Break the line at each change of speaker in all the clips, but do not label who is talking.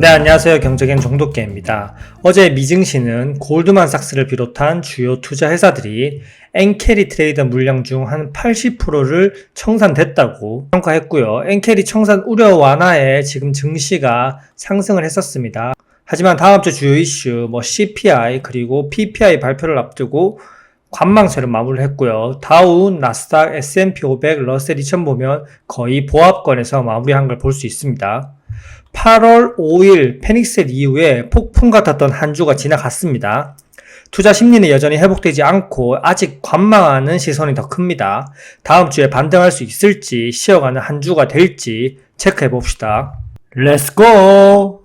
네, 안녕하세요. 경제겐 종독개입니다. 어제 미증시는 골드만삭스를 비롯한 주요 투자 회사들이 엔캐리 트레이더 물량 중 한 80%를 청산됐다고 평가했고요. 엔캐리 청산 우려 완화에 지금 증시가 상승을 했었습니다. 하지만 다음 주 주요 이슈 CPI 그리고 PPI 발표를 앞두고 관망세로 마무리를 했고요. 다우, 나스닥, S&P 500, 러셀 2000 보면 거의 보합권에서 마무리한 걸 볼 수 있습니다. 8월 5일 패닉셀 이후에 폭풍 같았던 한 주가 지나갔습니다. 투자 심리는 여전히 회복되지 않고 아직 관망하는 시선이 더 큽니다. 다음 주에 반등할 수 있을지 쉬어가는 한 주가 될지 체크해 봅시다. 렛츠고!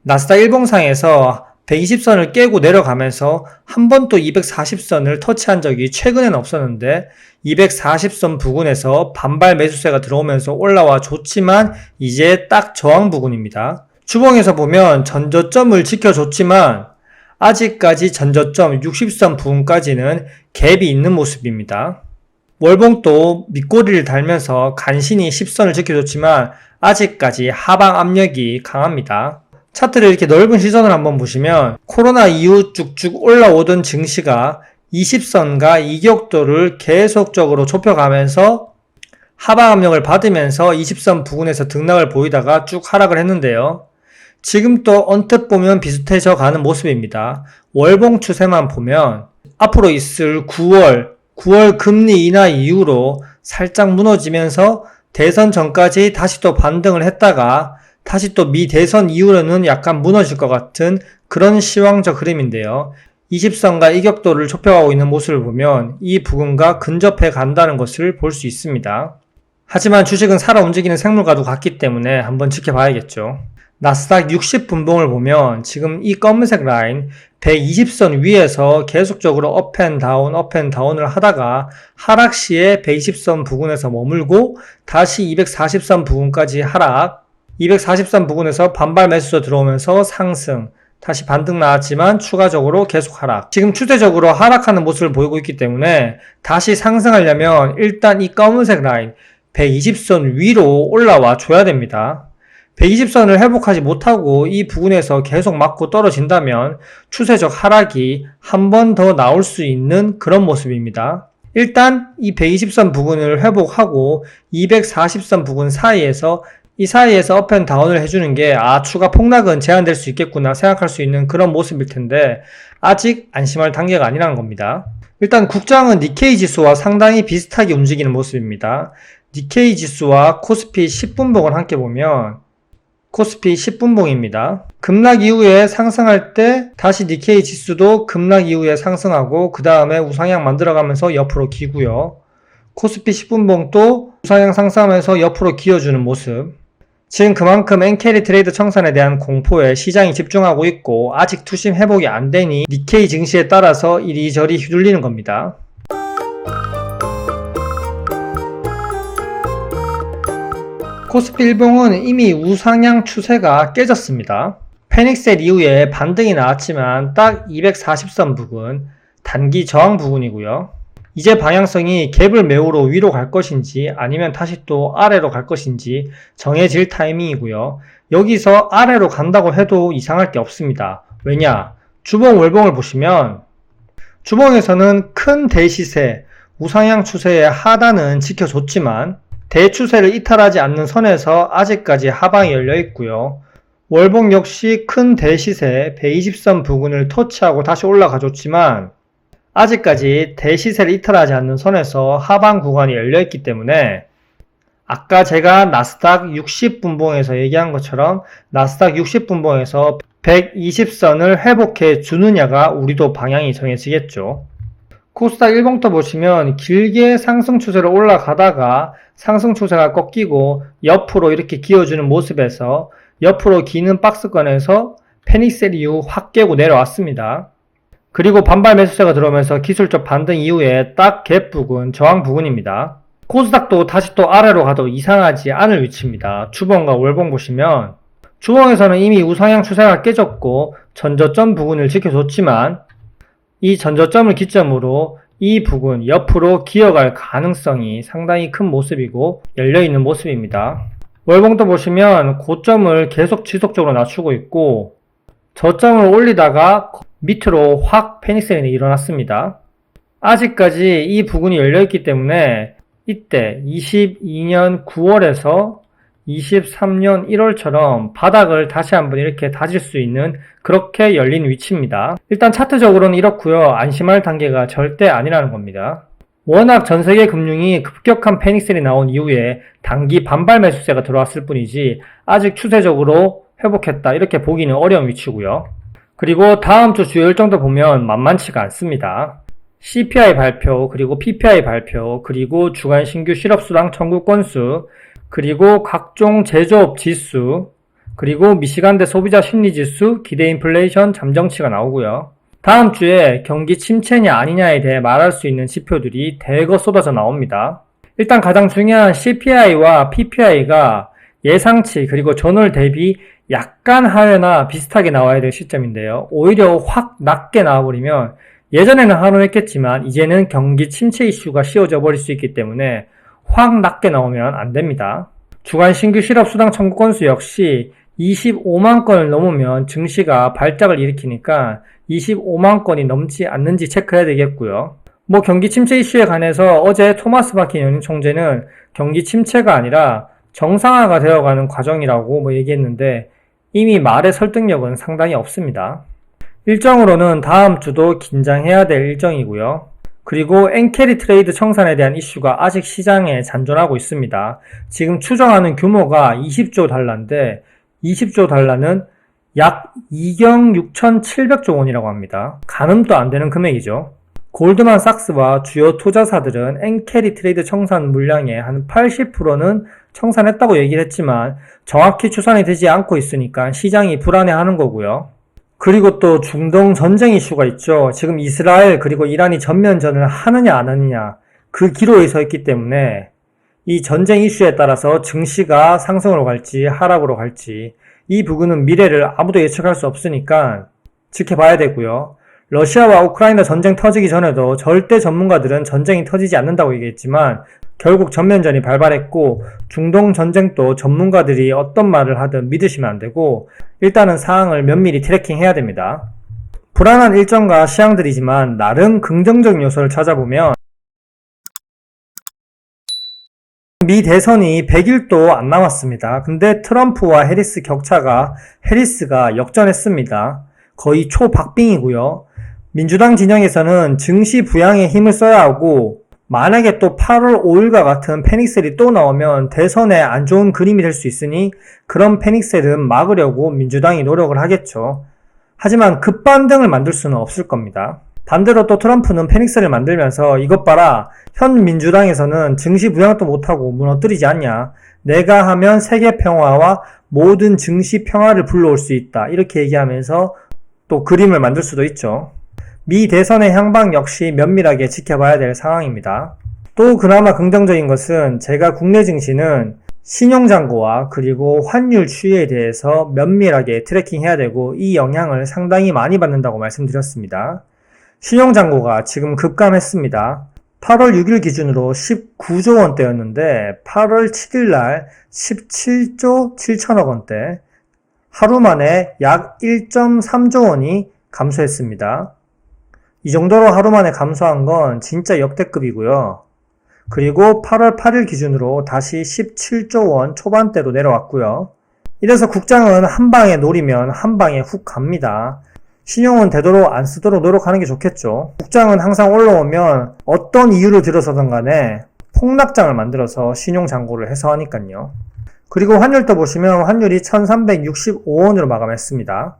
나스닥 일봉상에서 120선을 깨고 내려가면서 한 번 또 240선을 터치한 적이 최근에는 없었는데 240선 부근에서 반발 매수세가 들어오면서 올라와 줬지만 이제 딱 저항 부근입니다. 주봉에서 보면 전저점을 지켜줬지만 아직까지 전저점 60선 부근까지는 갭이 있는 모습입니다. 월봉도 밑꼬리를 달면서 간신히 10선을 지켜줬지만 아직까지 하방 압력이 강합니다. 차트를 이렇게 넓은 시선을 한번 보시면 코로나 이후 쭉쭉 올라오던 증시가 20선과 이격도를 계속적으로 좁혀가면서 하방 압력을 받으면서 20선 부근에서 등락을 보이다가 쭉 하락을 했는데요. 지금 또 언뜻 보면 비슷해져 가는 모습입니다. 월봉 추세만 보면 앞으로 있을 9월 금리 인하 이후로 살짝 무너지면서 대선 전까지 다시 또 반등을 했다가 다시 또 미 대선 이후로는 약간 무너질 것 같은 그런 시황적 흐름인데요. 20선과 이격도를 좁혀가고 있는 모습을 보면 이 부근과 근접해 간다는 것을 볼 수 있습니다. 하지만 주식은 살아 움직이는 생물과도 같기 때문에 한번 지켜봐야겠죠. 나스닥 60분봉을 보면 지금 이 검은색 라인 120선 위에서 계속적으로 업앤다운을 하다가 하락 시에 120선 부근에서 머물고 다시 240선 부근까지 하락, 243 부근에서 반발 매수가 들어오면서 상승, 다시 반등 나왔지만 추가적으로 계속 하락. 지금 추세적으로 하락하는 모습을 보이고 있기 때문에 다시 상승하려면 일단 이 검은색 라인 120선 위로 올라와 줘야 됩니다. 120선을 회복하지 못하고 이 부근에서 계속 맞고 떨어진다면 추세적 하락이 한 번 더 나올 수 있는 그런 모습입니다. 일단 이 120선 부근을 회복하고 240선 부근 사이에서 이 사이에서 업앤다운을 해주는 게 추가 폭락은 제한될 수 있겠구나 생각할 수 있는 그런 모습일 텐데 아직 안심할 단계가 아니라는 겁니다. 일단 국장은 니케이 지수와 상당히 비슷하게 움직이는 모습입니다. 니케이 지수와 코스피 10분봉을 함께 보면 코스피 10분봉입니다. 급락 이후에 상승할 때 다시 니케이 지수도 급락 이후에 상승하고 그 다음에 우상향 만들어가면서 옆으로 기고요. 코스피 10분봉도 우상향 상승하면서 옆으로 기어주는 모습. 지금 그만큼 엔캐리 트레이드 청산에 대한 공포에 시장이 집중하고 있고 아직 투심 회복이 안 되니 니케이 증시에 따라서 이리저리 휘둘리는 겁니다. 코스피 일봉은 이미 우상향 추세가 깨졌습니다. 패닉셀 이후에 반등이 나왔지만 딱 240선 부근, 단기 저항 부근이고요. 이제 방향성이 갭을 메우러 위로 갈 것인지 아니면 다시 또 아래로 갈 것인지 정해질 타이밍이고요. 여기서 아래로 간다고 해도 이상할 게 없습니다. 왜냐? 주봉 월봉을 보시면 주봉에서는 큰 대시세, 우상향 추세의 하단은 지켜줬지만 대추세를 이탈하지 않는 선에서 아직까지 하방이 열려 있고요. 월봉 역시 큰 대시세 120선 부근을 터치하고 다시 올라가 줬지만 아직까지 대시세를 이탈하지 않는 선에서 하방 구간이 열려있기 때문에 아까 제가 나스닥 60분봉에서 얘기한 것처럼 나스닥 60분봉에서 120선을 회복해 주느냐가 우리도 방향이 정해지겠죠. 코스닥 일봉도 보시면 길게 상승 추세로 올라가다가 상승 추세가 꺾이고 옆으로 이렇게 기어주는 모습에서 옆으로 기는 박스권에서 패닉셀 이후 확 깨고 내려왔습니다. 그리고 반발 매수세가 들어오면서 기술적 반등 이후에 딱 갭 부근, 저항 부근입니다. 코스닥도 다시 또 아래로 가도 이상하지 않을 위치입니다. 주봉과 월봉 보시면 주봉에서는 이미 우상향 추세가 깨졌고 전저점 부근을 지켜줬지만 이 전저점을 기점으로 이 부근 옆으로 기어갈 가능성이 상당히 큰 모습이고 열려있는 모습입니다. 월봉도 보시면 고점을 계속 지속적으로 낮추고 있고 저점을 올리다가 밑으로 확 패닉셀이 일어났습니다. 아직까지 이 부근이 열려있기 때문에 이때 22년 9월에서 23년 1월처럼 바닥을 다시 한번 이렇게 다질 수 있는 그렇게 열린 위치입니다. 일단 차트적으로는 이렇고요. 안심할 단계가 절대 아니라는 겁니다. 워낙 전세계 금융이 급격한 패닉셀이 나온 이후에 단기 반발 매수세가 들어왔을 뿐이지 아직 추세적으로 회복했다 이렇게 보기는 어려운 위치고요. 그리고 다음 주 주요 일정도 보면 만만치가 않습니다. CPI 발표, 그리고 PPI 발표, 그리고 주간 신규 실업수당 청구 건수, 그리고 각종 제조업 지수, 그리고 미시간대 소비자 심리지수, 기대 인플레이션 잠정치가 나오고요. 다음 주에 경기 침체냐 아니냐에 대해 말할 수 있는 지표들이 대거 쏟아져 나옵니다. 일단 가장 중요한 CPI와 PPI가 예상치 그리고 전월 대비 약간 하회나 비슷하게 나와야 될 시점인데요. 오히려 확 낮게 나와버리면 예전에는 하락했겠지만 이제는 경기 침체 이슈가 씌워져 버릴 수 있기 때문에 확 낮게 나오면 안 됩니다. 주간 신규 실업수당 청구 건수 역시 25만 건을 넘으면 증시가 발작을 일으키니까 25만 건이 넘지 않는지 체크해야 되겠고요. 경기 침체 이슈에 관해서 어제 토마스 바킨 연준 총재는 경기 침체가 아니라 정상화가 되어가는 과정이라고 얘기했는데 이미 말의 설득력은 상당히 없습니다. 일정으로는 다음 주도 긴장해야 될 일정이고요. 그리고 엔캐리 트레이드 청산에 대한 이슈가 아직 시장에 잔존하고 있습니다. 지금 추정하는 규모가 20조 달러인데 20조 달러는 약 2경 6,700조 원이라고 합니다. 가늠도 안 되는 금액이죠. 골드만삭스와 주요 투자사들은 엔캐리 트레이드 청산 물량의 한 80%는 청산했다고 얘기를 했지만 정확히 추산이 되지 않고 있으니까 시장이 불안해하는 거고요. 그리고 또 중동 전쟁 이슈가 있죠. 지금 이스라엘 그리고 이란이 전면전을 하느냐 안 하느냐 그 기로에 서 있기 때문에 이 전쟁 이슈에 따라서 증시가 상승으로 갈지 하락으로 갈지 이 부분은 미래를 아무도 예측할 수 없으니까 지켜봐야 되고요. 러시아와 우크라이나 전쟁 터지기 전에도 절대 전문가들은 전쟁이 터지지 않는다고 얘기했지만 결국 전면전이 발발했고 중동 전쟁도 전문가들이 어떤 말을 하든 믿으시면 안 되고 일단은 상황을 면밀히 트래킹해야 됩니다. 불안한 일정과 시황들이지만 나름 긍정적인 요소를 찾아보면 미 대선이 100일도 안 남았습니다. 근데 트럼프와 해리스 격차가 해리스가 역전했습니다. 거의 초박빙이고요. 민주당 진영에서는 증시 부양에 힘을 써야 하고 만약에 또 8월 5일과 같은 패닉셀이 또 나오면 대선에 안 좋은 그림이 될 수 있으니 그런 패닉셀은 막으려고 민주당이 노력을 하겠죠. 하지만 급반등을 만들 수는 없을 겁니다. 반대로 또 트럼프는 패닉셀을 만들면서 이것 봐라, 현 민주당에서는 증시 부양도 못하고 무너뜨리지 않냐, 내가 하면 세계 평화와 모든 증시 평화를 불러올 수 있다, 이렇게 얘기하면서 또 그림을 만들 수도 있죠. 미 대선의 향방 역시 면밀하게 지켜봐야 될 상황입니다. 또 그나마 긍정적인 것은 제가 국내 증시는 신용잔고와 그리고 환율 추이에 대해서 면밀하게 트래킹해야 되고 이 영향을 상당히 많이 받는다고 말씀드렸습니다. 신용잔고가 지금 급감했습니다. 8월 6일 기준으로 19조 원대였는데 8월 7일 날 17조 7천억 원대, 하루 만에 약 1.3조 원이 감소했습니다. 이 정도로 하루 만에 감소한 건 진짜 역대급이고요. 그리고 8월 8일 기준으로 다시 17조 원 초반대로 내려왔고요. 이래서 국장은 한 방에 노리면 한 방에 훅 갑니다. 신용은 되도록 안 쓰도록 노력하는 게 좋겠죠. 국장은 항상 올라오면 어떤 이유를 들어서든 간에 폭락장을 만들어서 신용잔고를 해서 하니까요. 그리고 환율도 보시면 환율이 1365원으로 마감했습니다.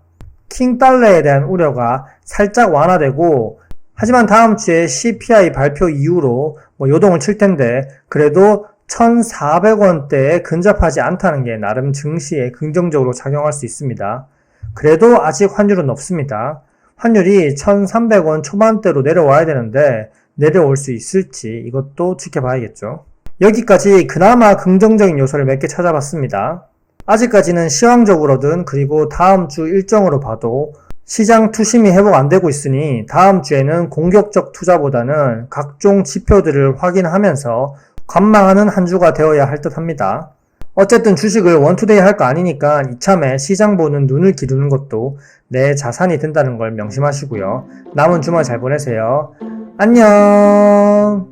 킹달러에 대한 우려가 살짝 완화되고, 하지만 다음 주에 CPI 발표 이후로 요동을 칠 텐데 그래도 1,400원대에 근접하지 않다는 게 나름 증시에 긍정적으로 작용할 수 있습니다. 그래도 아직 환율은 높습니다. 환율이 1,300원 초반대로 내려와야 되는데 내려올 수 있을지 이것도 지켜봐야겠죠. 여기까지 그나마 긍정적인 요소를 몇 개 찾아봤습니다. 아직까지는 시황적으로든 그리고 다음 주 일정으로 봐도 시장 투심이 회복 안 되고 있으니 다음 주에는 공격적 투자보다는 각종 지표들을 확인하면서 관망하는 한 주가 되어야 할 듯 합니다. 어쨌든 주식을 원투데이 할 거 아니니까 이참에 시장 보는 눈을 기르는 것도 내 자산이 된다는 걸 명심하시고요. 남은 주말 잘 보내세요. 안녕.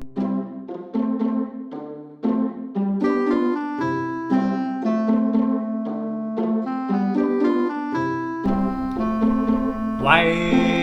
와이